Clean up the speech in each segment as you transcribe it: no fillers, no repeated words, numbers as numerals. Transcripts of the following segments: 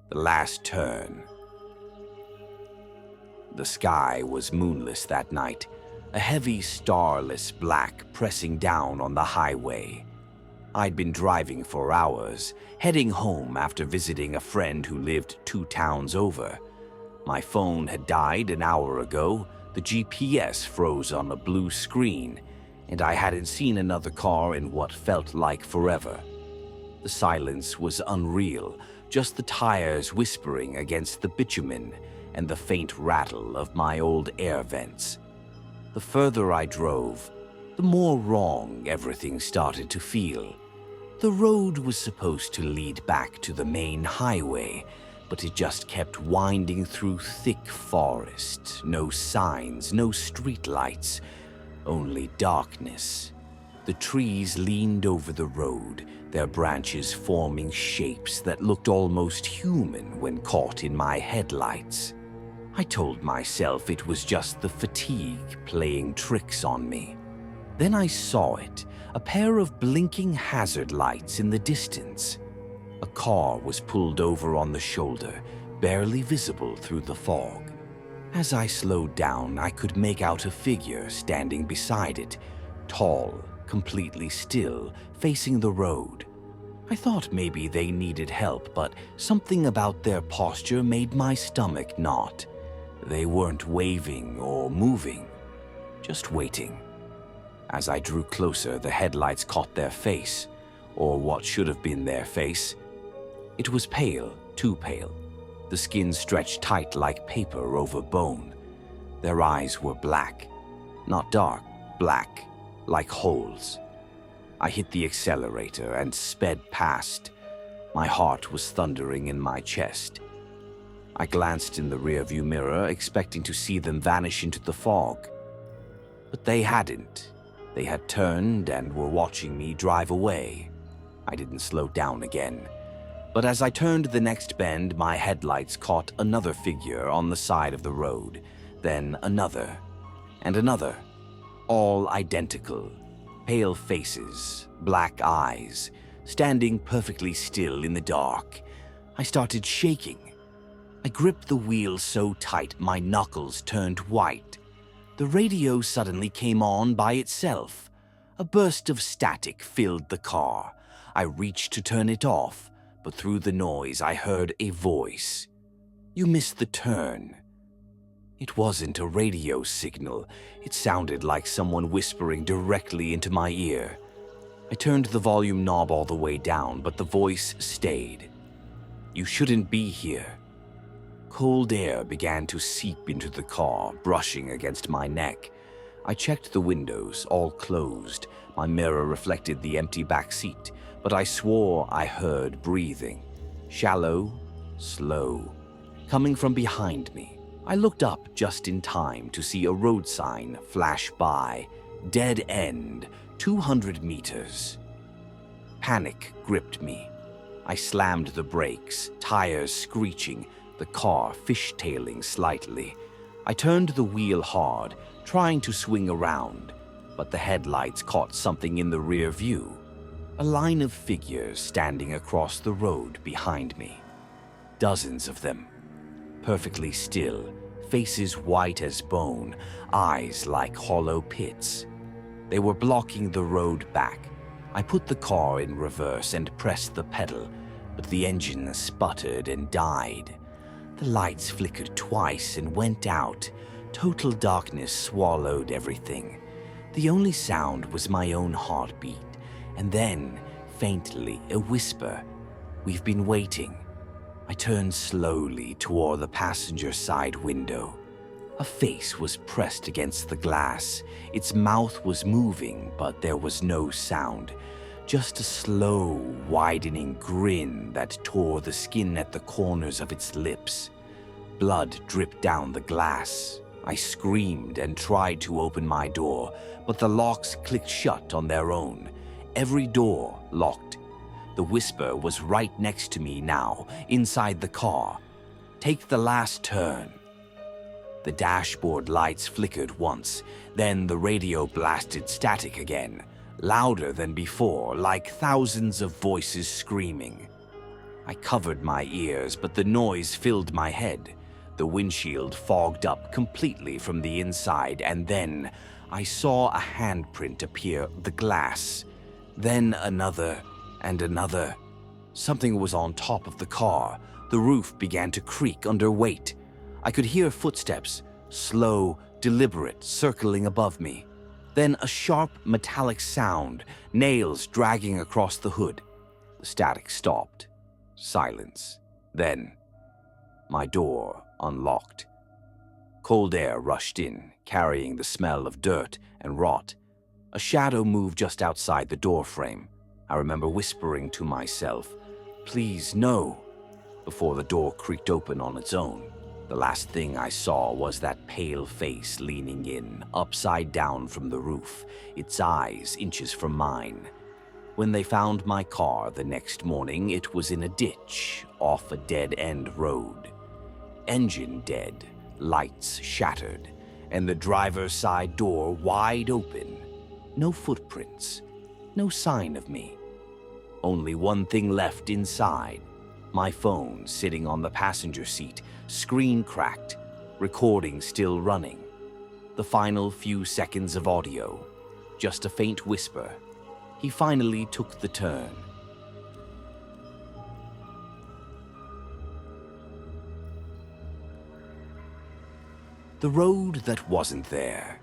The last turn. The sky was moonless that night, a heavy starless black pressing down on the highway. I'd been driving for hours, heading home after visiting a friend who lived 2 towns over. My phone had died an hour ago, the GPS froze on a blue screen, and I hadn't seen another car in what felt like forever. The silence was unreal, just the tires whispering against the bitumen and the faint rattle of my old air vents. The further I drove, the more wrong everything started to feel. The road was supposed to lead back to the main highway, but it just kept winding through thick forest. No signs, no streetlights, only darkness. The trees leaned over the road, their branches forming shapes that looked almost human when caught in my headlights. I told myself it was just the fatigue playing tricks on me. Then I saw it, a pair of blinking hazard lights in the distance. A car was pulled over on the shoulder, barely visible through the fog. As I slowed down, I could make out a figure standing beside it, tall, completely still, facing the road. I thought maybe they needed help, but something about their posture made my stomach knot. They weren't waving or moving, just waiting. As I drew closer, the headlights caught their face, or what should have been their face. It was pale, too pale. The skin stretched tight like paper over bone. Their eyes were black, not dark, black, like holes. I hit the accelerator and sped past. My heart was thundering in my chest. I glanced in the rearview mirror, expecting to see them vanish into the fog. But they hadn't. They had turned and were watching me drive away. I didn't slow down again. But as I turned the next bend, my headlights caught another figure on the side of the road, then another, and another, all identical. Pale faces, black eyes, standing perfectly still in the dark. I started shaking. I gripped the wheel so tight my knuckles turned white. The radio suddenly came on by itself. A burst of static filled the car. I reached to turn it off, but through the noise I heard a voice. "You missed the turn." It wasn't a radio signal. It sounded like someone whispering directly into my ear. I turned the volume knob all the way down, but the voice stayed. "You shouldn't be here." Cold air began to seep into the car, brushing against my neck. I checked the windows, all closed. My mirror reflected the empty back seat, but I swore I heard breathing. Shallow, slow, coming from behind me. I looked up just in time to see a road sign flash by. Dead end, 200 meters. Panic gripped me. I slammed the brakes, tires screeching, the car fishtailing slightly. I turned the wheel hard, trying to swing around, but the headlights caught something in the rear view. A line of figures standing across the road behind me. Dozens of them. Perfectly still, faces white as bone, eyes like hollow pits. They were blocking the road back. I put the car in reverse and pressed the pedal, but the engine sputtered and died. The lights flickered twice and went out. Total darkness swallowed everything. The only sound was my own heartbeat, and then, faintly, a whisper. "We've been waiting." I turned slowly toward the passenger side window. A face was pressed against the glass. Its mouth was moving, but there was no sound. Just a slow, widening grin that tore the skin at the corners of its lips. Blood dripped down the glass. I screamed and tried to open my door, but the locks clicked shut on their own. Every door locked. The whisper was right next to me now, inside the car. "Take the last turn." The dashboard lights flickered once, then the radio blasted static again, louder than before, like thousands of voices screaming. I covered my ears, but the noise filled my head. The windshield fogged up completely from the inside, and then I saw a handprint appear the glass. Then another and another. Something was on top of the car. The roof began to creak under weight. I could hear footsteps, slow, deliberate, circling above me. Then a sharp metallic sound, nails dragging across the hood. The static stopped. Silence. Then, my door unlocked. Cold air rushed in, carrying the smell of dirt and rot. A shadow moved just outside the doorframe. I remember whispering to myself, "Please, no," before the door creaked open on its own. The last thing I saw was that pale face leaning in, upside down from the roof, its eyes inches from mine. When they found my car the next morning, it was in a ditch off a dead-end road. Engine dead, lights shattered, and the driver's side door wide open. No footprints, no sign of me. Only one thing left inside. My phone sitting on the passenger seat, screen cracked, recording still running. The final few seconds of audio, just a faint whisper. He finally took the turn. The road that wasn't there.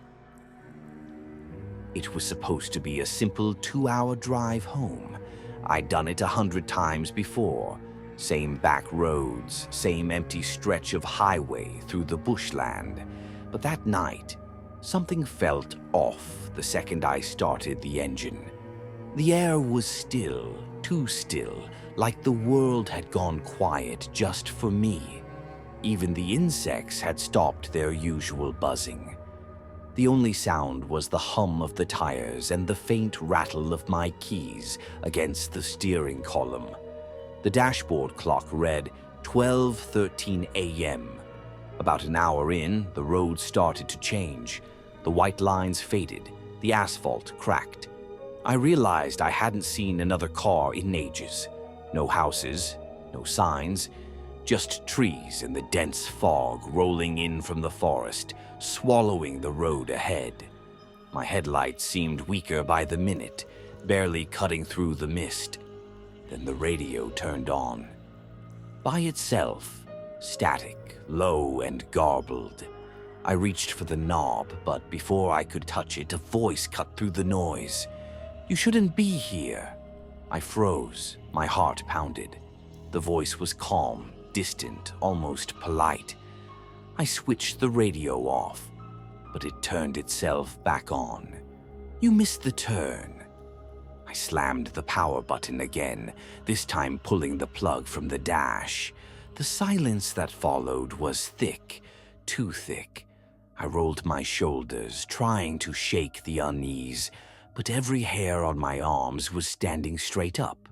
It was supposed to be a simple 2-hour drive home. I'd done it 100 times before. Same back roads, same empty stretch of highway through the bushland. But that night, something felt off the second I started the engine. The air was still, too still, like the world had gone quiet just for me. Even the insects had stopped their usual buzzing. The only sound was the hum of the tires and the faint rattle of my keys against the steering column. The dashboard clock read 12:13 a.m. About an hour in, the road started to change. The white lines faded, the asphalt cracked. I realized I hadn't seen another car in ages. No houses, no signs, just trees and the dense fog rolling in from the forest, swallowing the road ahead. My headlights seemed weaker by the minute, barely cutting through the mist. Then the radio turned on. By itself, static, low and garbled. I reached for the knob, but before I could touch it, a voice cut through the noise. "You shouldn't be here." I froze, my heart pounded. The voice was calm, distant, almost polite. I switched the radio off, but it turned itself back on. "You missed the turn." I slammed the power button again, this time pulling the plug from the dash. The silence that followed was thick, too thick. I rolled my shoulders, trying to shake the unease, but every hair on my arms was standing straight up.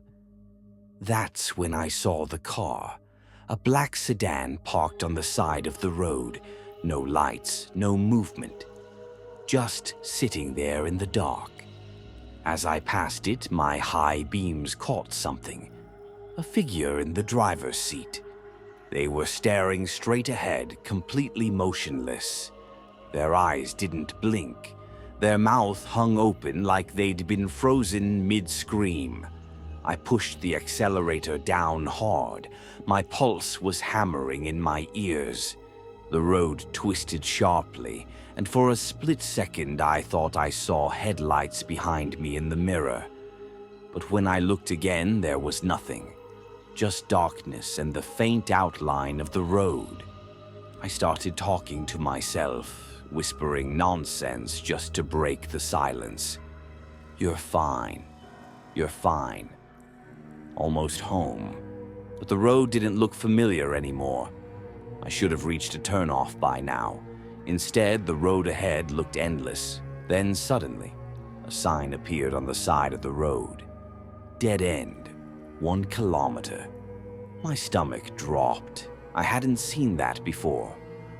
That's when I saw the car. A black sedan parked on the side of the road. No lights, no movement. Just sitting there in the dark. As I passed it, my high beams caught something. A figure in the driver's seat. They were staring straight ahead, completely motionless. Their eyes didn't blink. Their mouth hung open like they'd been frozen mid-scream. I pushed the accelerator down hard. My pulse was hammering in my ears. The road twisted sharply, and for a split second I thought I saw headlights behind me in the mirror. But when I looked again, there was nothing. Just darkness and the faint outline of the road. I started talking to myself, whispering nonsense just to break the silence. "You're fine. You're fine." Almost home. But the road didn't look familiar anymore. I should have reached a turnoff by now. Instead, the road ahead looked endless. Then suddenly, a sign appeared on the side of the road. Dead end. 1 kilometer. My stomach dropped. I hadn't seen that before.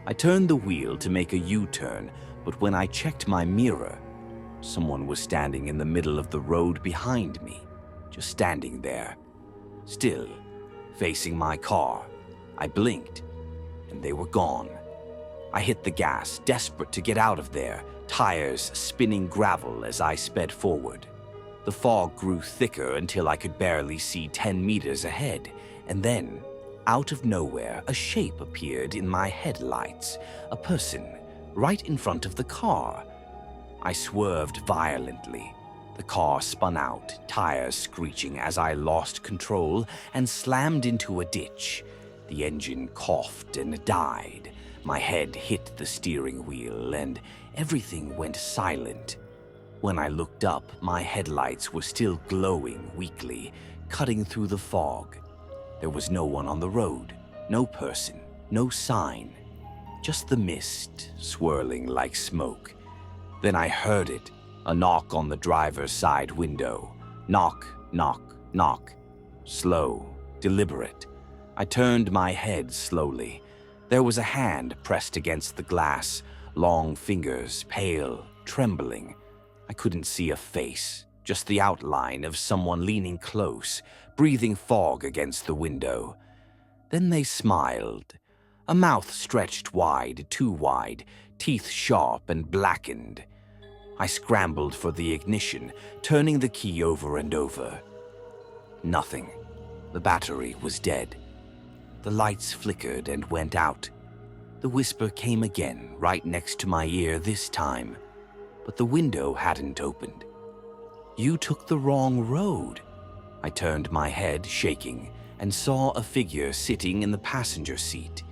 I turned the wheel to make a U-turn, but when I checked my mirror, someone was standing in the middle of the road behind me, just standing there. Still, facing my car. I blinked, and they were gone. I hit the gas, desperate to get out of there, tires spinning gravel as I sped forward. The fog grew thicker until I could barely see 10 meters ahead, and then, out of nowhere, a shape appeared in my headlights, a person, right in front of the car. I swerved violently. The car spun out, tires screeching as I lost control and slammed into a ditch. The engine coughed and died. My head hit the steering wheel and everything went silent. When I looked up, my headlights were still glowing weakly, cutting through the fog. There was no one on the road, no person, no sign. Just the mist, swirling like smoke. Then I heard it, a knock on the driver's side window. Knock, knock, knock. Slow, deliberate. I turned my head slowly. There was a hand pressed against the glass, long fingers, pale, trembling. I couldn't see a face, just the outline of someone leaning close, breathing fog against the window. Then they smiled. A mouth stretched wide, too wide, teeth sharp and blackened. I scrambled for the ignition, turning the key over and over. Nothing. The battery was dead. The lights flickered and went out. The whisper came again, right next to my ear this time, but the window hadn't opened. You took the wrong road. I turned my head, shaking, and saw a figure sitting in the passenger seat.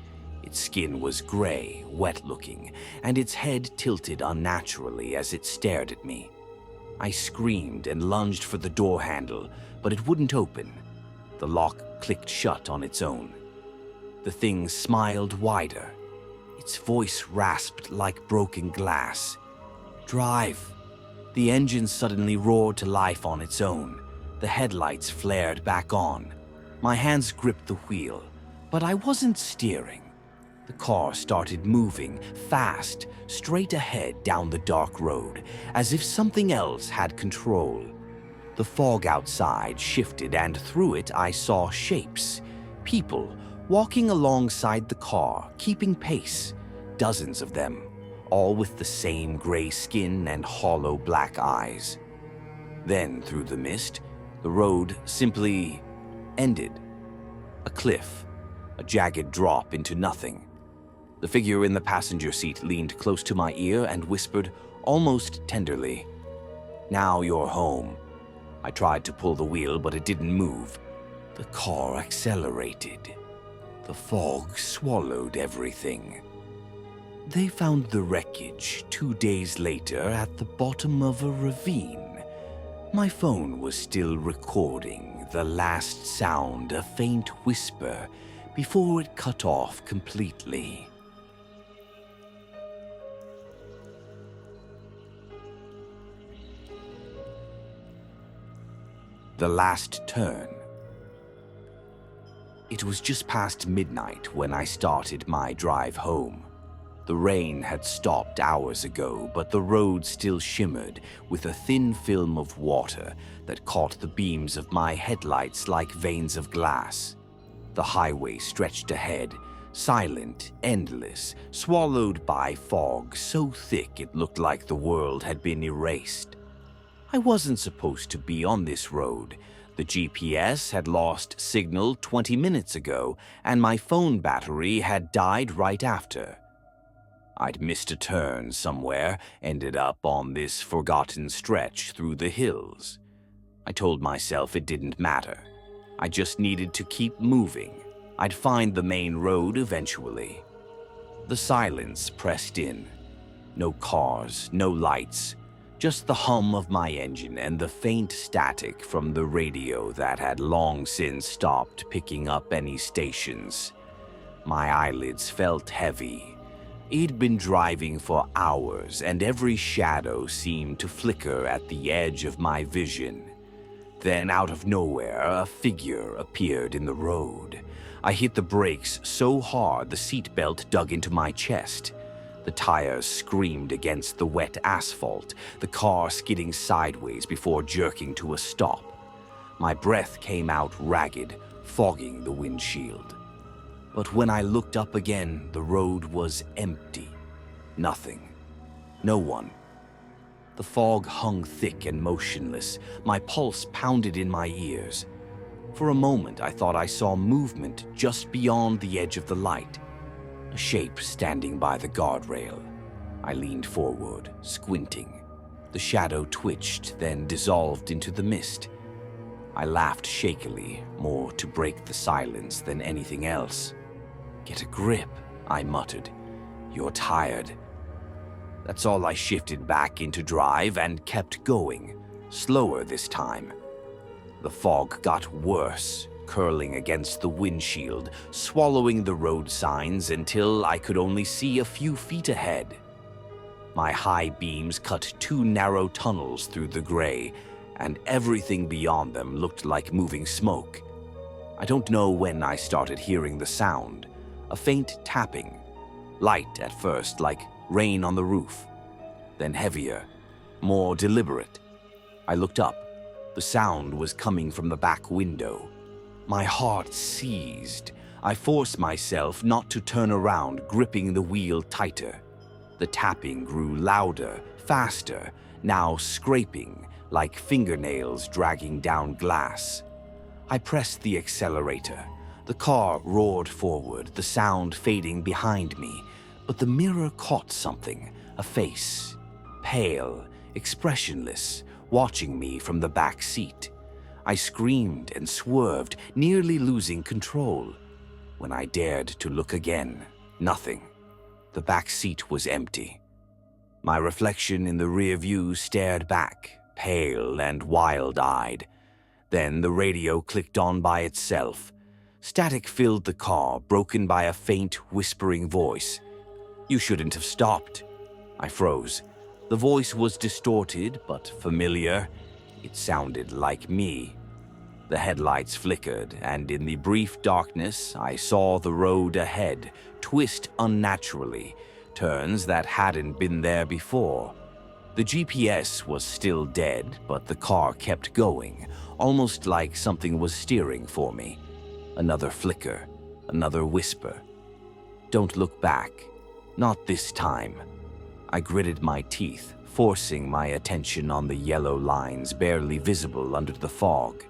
Its skin was gray, wet-looking, and its head tilted unnaturally as it stared at me. I screamed and lunged for the door handle, but it wouldn't open. The lock clicked shut on its own. The thing smiled wider. Its voice rasped like broken glass. Drive. The engine suddenly roared to life on its own. The headlights flared back on. My hands gripped the wheel, but I wasn't steering. The car started moving, fast, straight ahead down the dark road, as if something else had control. The fog outside shifted, and through it I saw shapes. People walking alongside the car, keeping pace. Dozens of them, all with the same gray skin and hollow black eyes. Then, through the mist, the road simply ended. A cliff, a jagged drop into nothing. The figure in the passenger seat leaned close to my ear and whispered, almost tenderly, "Now you're home." I tried to pull the wheel, but it didn't move. The car accelerated. The fog swallowed everything. They found the wreckage 2 days later at the bottom of a ravine. My phone was still recording the last sound, a faint whisper, before it cut off completely. The last turn. It was just past midnight when I started my drive home. The rain had stopped hours ago, but the road still shimmered with a thin film of water that caught the beams of my headlights like veins of glass. The highway stretched ahead, silent, endless, swallowed by fog so thick it looked like the world had been erased. I wasn't supposed to be on this road. The GPS had lost signal 20 minutes ago, and my phone battery had died right after. I'd missed a turn somewhere, ended up on this forgotten stretch through the hills. I told myself it didn't matter. I just needed to keep moving. I'd find the main road eventually. The silence pressed in. No cars, no lights. Just the hum of my engine and the faint static from the radio that had long since stopped picking up any stations. My eyelids felt heavy. He'd been driving for hours, and every shadow seemed to flicker at the edge of my vision. Then, out of nowhere, a figure appeared in the road. I hit the brakes so hard the seatbelt dug into my chest. The tires screamed against the wet asphalt, the car skidding sideways before jerking to a stop. My breath came out ragged, fogging the windshield. But when I looked up again, the road was empty. Nothing. No one. The fog hung thick and motionless. My pulse pounded in my ears. For a moment, I thought I saw movement just beyond the edge of the light. A shape standing by the guardrail. I leaned forward, squinting. The shadow twitched, then dissolved into the mist. I laughed shakily, more to break the silence than anything else. "Get a grip," I muttered. "You're tired." That's all. I shifted back into drive and kept going, slower this time. The fog got worse, curling against the windshield, swallowing the road signs until I could only see a few feet ahead. My high beams cut 2 narrow tunnels through the gray, and everything beyond them looked like moving smoke. I don't know when I started hearing the sound, a faint tapping, light at first like rain on the roof, then heavier, more deliberate. I looked up. The sound was coming from the back window. My heart seized. I forced myself not to turn around, gripping the wheel tighter. The tapping grew louder, faster, now scraping, like fingernails dragging down glass. I pressed the accelerator. The car roared forward, the sound fading behind me. But the mirror caught something, a face, pale, expressionless, watching me from the back seat. I screamed and swerved, nearly losing control. When I dared to look again, nothing. The back seat was empty. My reflection in the rear view stared back, pale and wild-eyed. Then the radio clicked on by itself. Static filled the car, broken by a faint, whispering voice. "You shouldn't have stopped." I froze. The voice was distorted but familiar. It sounded like me. The headlights flickered, and in the brief darkness, I saw the road ahead twist unnaturally, turns that hadn't been there before. The GPS was still dead, but the car kept going, almost like something was steering for me. Another flicker, another whisper. "Don't look back. Not this time." I gritted my teeth, forcing my attention on the yellow lines barely visible under the fog.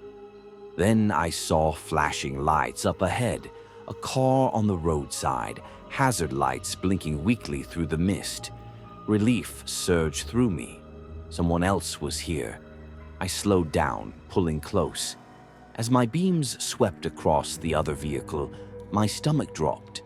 Then I saw flashing lights up ahead, a car on the roadside, hazard lights blinking weakly through the mist. Relief surged through me. Someone else was here. I slowed down, pulling close. As my beams swept across the other vehicle, my stomach dropped.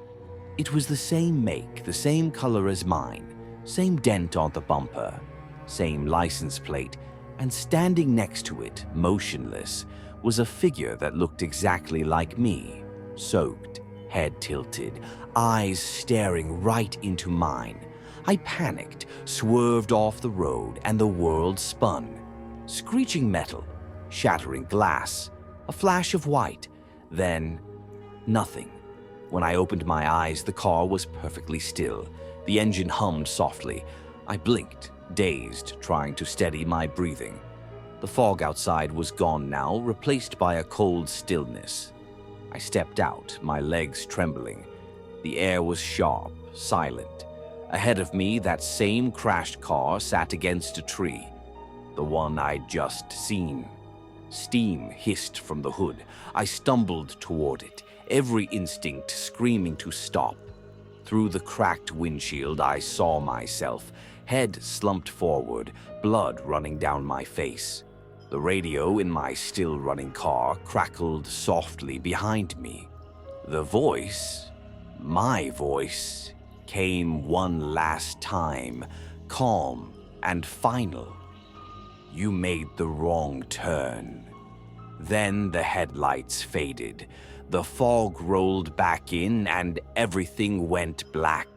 It was the same make, the same color as mine, same dent on the bumper, same license plate, and standing next to it, motionless, was a figure that looked exactly like me, soaked, head tilted, eyes staring right into mine. I panicked, swerved off the road, and the world spun. Screeching metal, shattering glass, a flash of white, then nothing. When I opened my eyes, the car was perfectly still. The engine hummed softly. I blinked, dazed, trying to steady my breathing. The fog outside was gone now, replaced by a cold stillness. I stepped out, my legs trembling. The air was sharp, silent. Ahead of me, that same crashed car sat against a tree, the one I'd just seen. Steam hissed from the hood. I stumbled toward it, every instinct screaming to stop. Through the cracked windshield, I saw myself, head slumped forward, blood running down my face. The radio in my still-running car crackled softly behind me. The voice, my voice, came one last time, calm and final. "You made the wrong turn." Then the headlights faded. The fog rolled back in and everything went black.